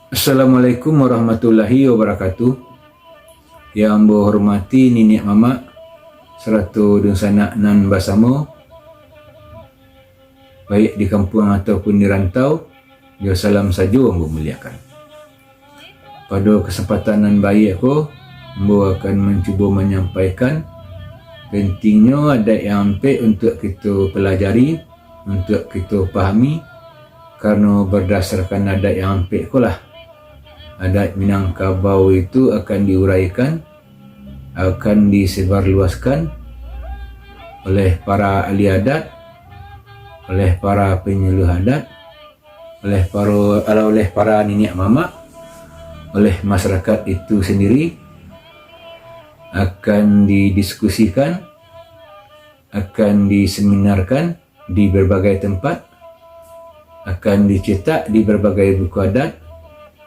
Assalamualaikum warahmatullahi wabarakatuh. Yang berhormati Nenek Mama serta dan sanak nan bersama, baik di kampung ataupun di rantau, dia salam saja ambo muliakan. Pada kesempatan nan baik aku, ambo akan mencuba menyampaikan pentingnya adat yang ampek untuk kita pelajari, untuk kita fahami, karena berdasarkan adat yang ampek itulah adat Minangkabau itu akan diuraikan, akan disebarluaskan oleh para ahli adat, oleh para penyuluh adat, oleh para nenek mama, oleh masyarakat itu sendiri, akan didiskusikan, akan diseminarkan di berbagai tempat, akan dicetak di berbagai buku adat,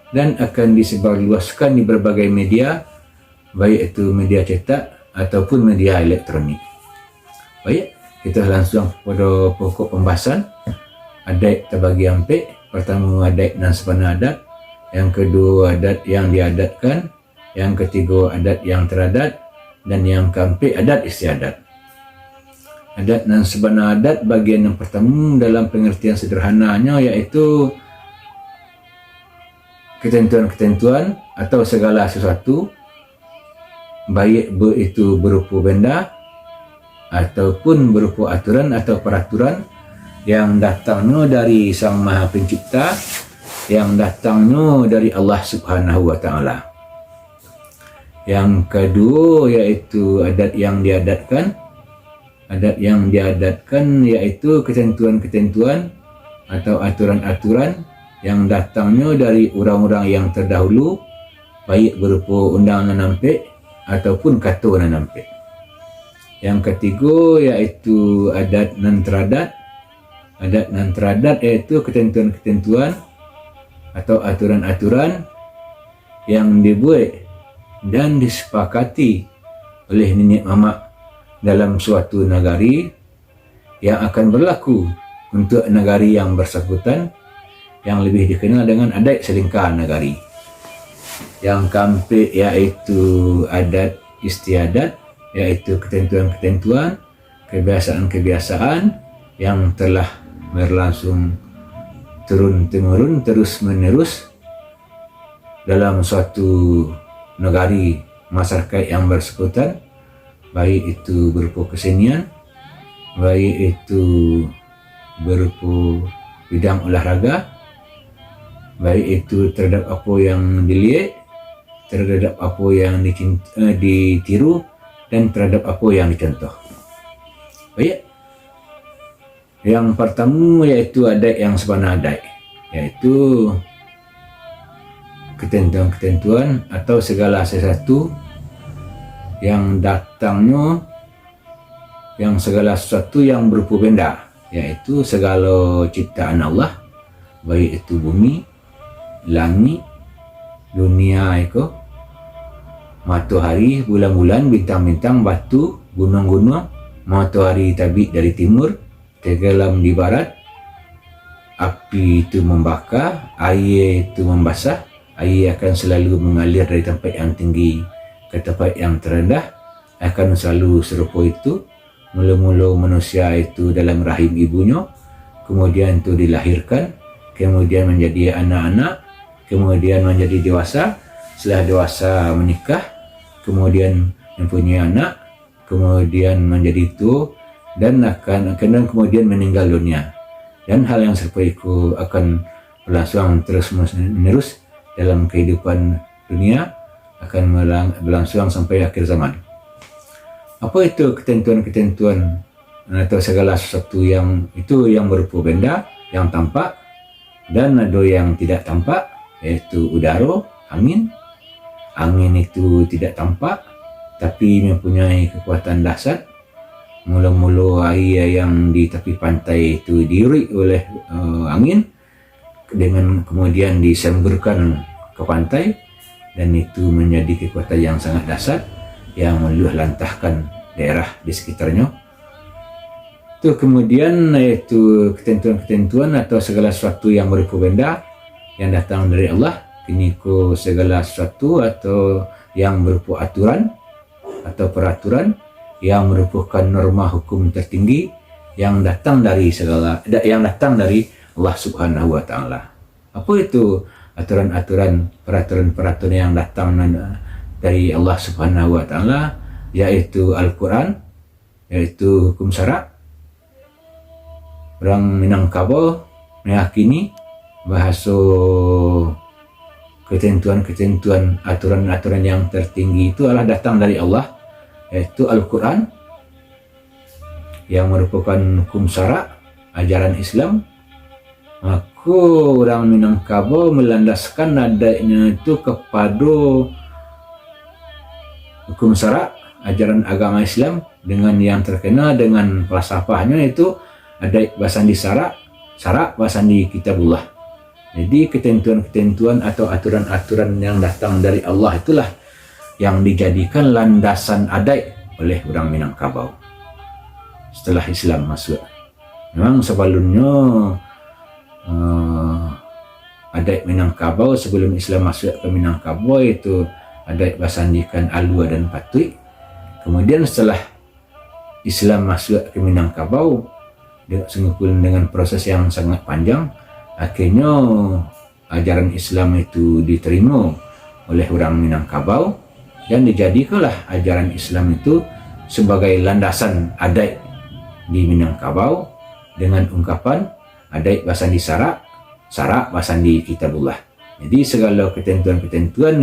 dan akan disebarluaskan di berbagai media, baik itu media cetak ataupun media elektronik. Baik, kita langsung pada pokok pembahasan adat terbagi ampek. Pertama, adat dan sebana adat. Yang kedua, adat yang diadatkan. Yang ketiga, adat yang teradat. Dan yang keempat, adat istiadat. Adat dan sebana adat bagian yang pertama dalam pengertian sederhananya iaitu ketentuan-ketentuan atau segala sesuatu, baik itu berupa benda ataupun berupa aturan atau peraturan yang datangnya dari Sang Maha Pencipta, yang datangnya dari Allah Subhanahu wa Ta'ala. Yang kedua yaitu adat yang diadatkan. Adat yang diadatkan yaitu ketentuan-ketentuan atau aturan-aturan yang datangnya dari orang-orang yang terdahulu, baik berupa undangan nampik ataupun kata nan nampik. Yang ketiga yaitu adat nan teradat. Adat nan teradat iaitu ketentuan-ketentuan atau aturan-aturan yang dibuat dan disepakati oleh nenek mama dalam suatu negari yang akan berlaku untuk negari yang bersangkutan, yang lebih dikenal dengan adat selingkar negari. Yang keempat yaitu adat istiadat, yaitu ketentuan-ketentuan, kebiasaan-kebiasaan yang telah berlangsung turun-temurun, terus-menerus dalam suatu negari masyarakat yang bersangkutan, baik itu berupa kesenian, baik itu berupa bidang olahraga, baik itu terhadap apa yang dilihat, terhadap apa yang ditiru, dan terhadap apa yang dicontoh. Baik, yang pertama yaitu adat yang sebana adat, yaitu ketentuan-ketentuan atau segala sesuatu yang datangnya, yang segala sesuatu yang berupa benda, yaitu segala ciptaan Allah, baik itu bumi, langit, dunia itu, matahari, bulan-bulan, bintang-bintang, batu, gunung-gunung, matahari terbit dari timur, tenggelam di barat, api itu membakar, air itu membasah, air akan selalu mengalir dari tempat yang tinggi ke tempat yang terendah, akan selalu serupa itu. Mula-mula manusia itu dalam rahim ibunya, kemudian itu dilahirkan, kemudian menjadi anak-anak, kemudian menjadi dewasa, setelah dewasa menikah, kemudian mempunyai anak, kemudian menjadi tua, dan akan kemudian meninggal dunia. Dan hal yang serupa itu akan berlangsung terus-menerus dalam kehidupan dunia, akan berlangsung sampai akhir zaman. Apa itu ketentuan-ketentuan atau segala sesuatu yang itu yang berupa benda yang tampak, dan ada yang tidak tampak, yaitu udara, angin. Angin itu tidak tampak tapi mempunyai kekuatan dahsyat. Mula-mula air yang di tepi pantai itu diirik oleh angin, dengan kemudian disemburkan ke pantai, dan itu menjadi kekuatan yang sangat dahsyat yang meluluh lantahkan daerah di sekitarnya. Itu kemudian yaitu ketentuan-ketentuan atau segala sesuatu yang berupa benda yang datang dari Allah, ini ko segala sesuatu atau yang berupa aturan atau peraturan yang merupakan norma hukum tertinggi yang datang dari Allah Subhanahu wa taala. Apa itu aturan-aturan, peraturan-peraturan yang datang dari Allah Subhanahu wa taala, yaitu Al-Quran, yaitu hukum syarak. Orang Minangkabau meyakini bahasa ketentuan-ketentuan, aturan-aturan yang tertinggi itu adalah datang dari Allah, yaitu Al-Quran yang merupakan hukum syarak, ajaran Islam. Maka orang Minangkabau melandaskan adanya itu kepada hukum syarak, ajaran agama Islam, dengan yang terkena dengan falsafahnya itu adat basandi syarak basandi kitabullah. Jadi ketentuan-ketentuan atau aturan-aturan yang datang dari Allah itulah yang dijadikan landasan adat oleh orang Minangkabau setelah Islam masuk. Memang sebelumnya adat Minangkabau sebelum Islam masuk ke Minangkabau itu adat basandikan Alua dan Patui. Kemudian setelah Islam masuk ke Minangkabau dengan proses yang sangat panjang, akhirnya ajaran Islam itu diterima oleh orang Minangkabau dan dijadikanlah ajaran Islam itu sebagai landasan adat di Minangkabau dengan ungkapan adat basandi syarak basandi kitabullah. Jadi segala ketentuan-ketentuan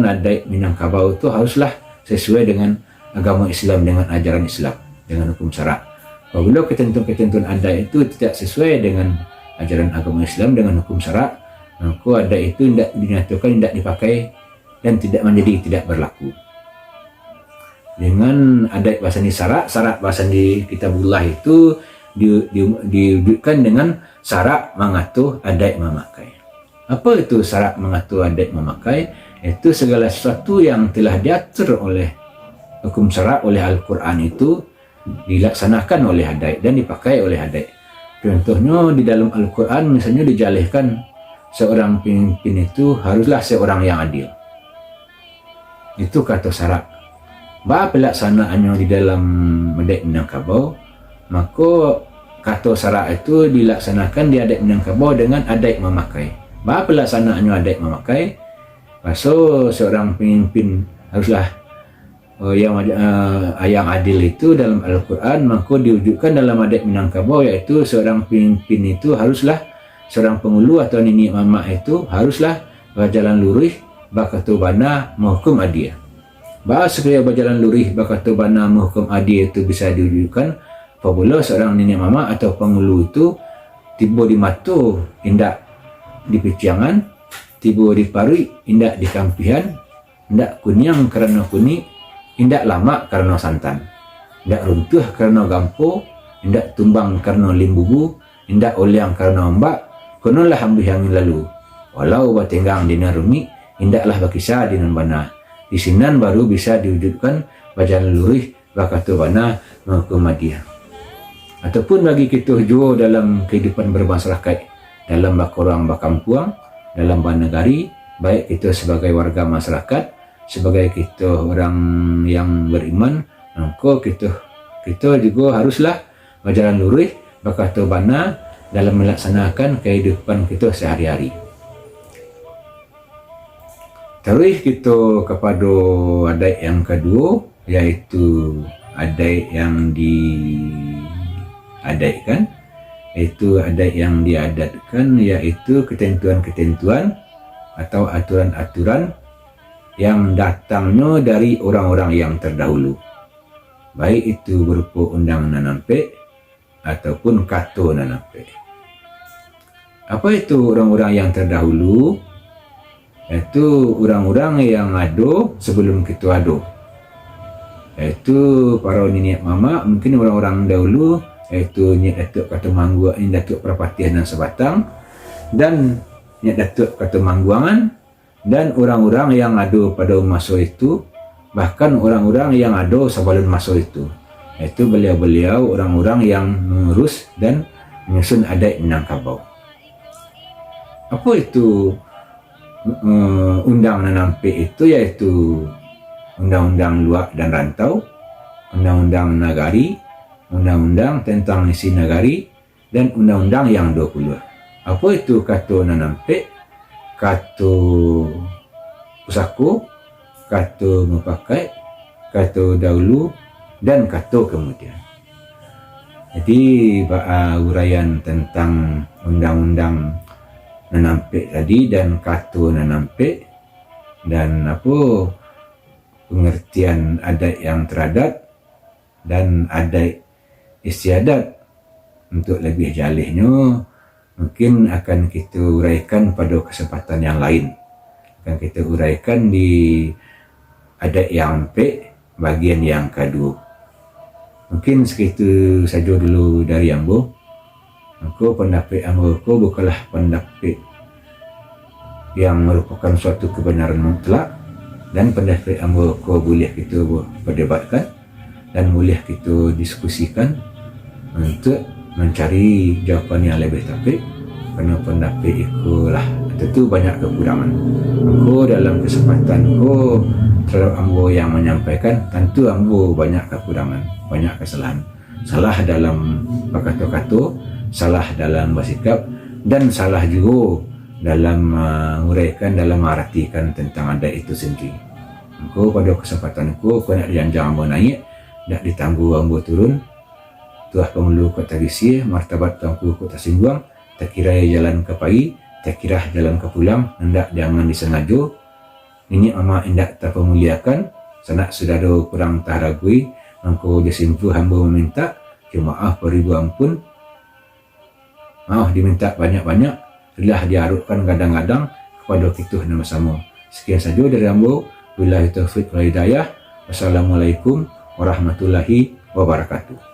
adat Minangkabau itu haruslah sesuai dengan agama Islam, dengan ajaran Islam, dengan hukum syarak. Apabila ketentuan-ketentuan adat itu tidak sesuai dengan ajaran agama Islam, dengan hukum syarak, maka adat itu tidak dinyatakan, tidak dipakai dan tidak berlaku. Dengan adat basandi syarak basandi kitabullah itu diwujudkan dengan syarak mengatur adat memakai. Apa itu syarak mengatur adat memakai? Itu segala sesuatu yang telah diatur oleh hukum syarak, oleh Al-Quran itu dilaksanakan oleh adat dan dipakai oleh adat. Contohnya di dalam Al-Quran misalnya dijalihkan seorang pemimpin itu haruslah seorang yang adil. Itu kata syarak. Bah pelaksanaannya di dalam adat Minangkabau, maka kata syarak itu dilaksanakan di adat Minangkabau dengan adat memakai. Bah pelaksanaannya adat memakai, pasal seorang pemimpin haruslah yang adil itu dalam Al-Quran, maka diwujudkan dalam adat Minangkabau, yaitu seorang pemimpin itu haruslah seorang pengulu atau nini mama itu haruslah berjalan lurus bakatu bana menghukum adil. Bahas supaya berjalan lurus bakatu bana menghukum adil itu bisa diwujudkan apabila seorang nini mama atau pengulu itu tiba di mata indak di peciangan, tiba di parui indak di kampihan, indak kunyang kerana kuning, indak lama karena santan, indak runtuh karena gampo, indak tumbang karena limbubu, indak oliang karena ombak, konolah ambil yang lalu. Walau batenggang dina rumi, indaklah bakisah dina bana. Di sinan baru bisa diwujudkan bajalan lurih bakatu bana menghukum adil. Ataupun bagi kita juga dalam kehidupan bermasyarakat, dalam bakorang bakampuang, dalam banegari, baik kita sebagai warga masyarakat, sebagai kita orang yang beriman, maka kita juga haruslah berjalan lurus bakatu bana dalam melaksanakan kehidupan kita sehari-hari. Terus kita kepada adat yang kedua, yaitu adat yang diadatkan, yaitu ketentuan-ketentuan atau aturan-aturan yang datangnya dari orang-orang yang terdahulu, baik itu berupa undang nanampe ataupun kato nanampe. Apa itu orang-orang yang terdahulu? Itu orang-orang yang ada sebelum kita ada. Itu para nenek mama, mungkin orang-orang dahulu, iaitu Nyek Datuk Kata Mangguang, Datuk Perapatian dan Sebatang, dan Nyek Datuk Kata Mangguangan, dan orang-orang yang ada pada masa itu, bahkan orang-orang yang ada sebelum masa itu. Itu beliau-beliau orang-orang yang mengurus dan menyusun adat Minangkabau. Apa itu undang nanampe itu yaitu Undang-Undang Luak dan Rantau, Undang-Undang Nagari, Undang-Undang tentang isi nagari, dan Undang-Undang yang 20. Apa itu kato nanampe, kato pusako, kato mepakai, kato dahulu, dan kato kemudian. Jadi uraian tentang Undang-Undang nanampe tadi dan kato nanampe, dan pengertian adat yang teradat dan adat istiadat. Untuk lebih jalihnya mungkin akan kita uraikan pada kesempatan yang lain. Akan kita uraikan di adat yang empat bagian yang kedua. Mungkin segitu saja dulu dari ambo. Aku pendapat ambo bukanlah pendapat yang merupakan suatu kebenaran mutlak, dan pendapat ambo boleh kita perdebatkan dan boleh kita diskusikan untuk mencari jawapan yang lebih tepat, kerana pendapat ikulah tentu banyak kekurangan. Aku dalam kesempatan terhadap ambo yang menyampaikan, tentu ambo banyak kekurangan, banyak kesalahan, salah dalam kata-kata, salah dalam bersikap, dan salah juga dalam menguraikan, dalam mengartikan tentang adat itu sendiri. Aku pada kesempatan aku nak dijanjang ambo naik, nak ditangguh ambo turun. Tuah pemelu kota Risi, martabat tuanku kota Singguang, tak kira jalan ke pai, tak kira jalan ke pulang, hendak jangan disengaja. Ini ama hendak tak pemuliakan, sanak saudara kurang taharagui, engkau jasimpu hamba meminta, maaf beribu ampun, maaf diminta banyak-banyak, telah diarutkan kadang-kadang kepada kita sama-sama. Sekian saja dari ambo, billahi taufiq wal hidayah. Wassalamualaikum warahmatullahi wabarakatuh.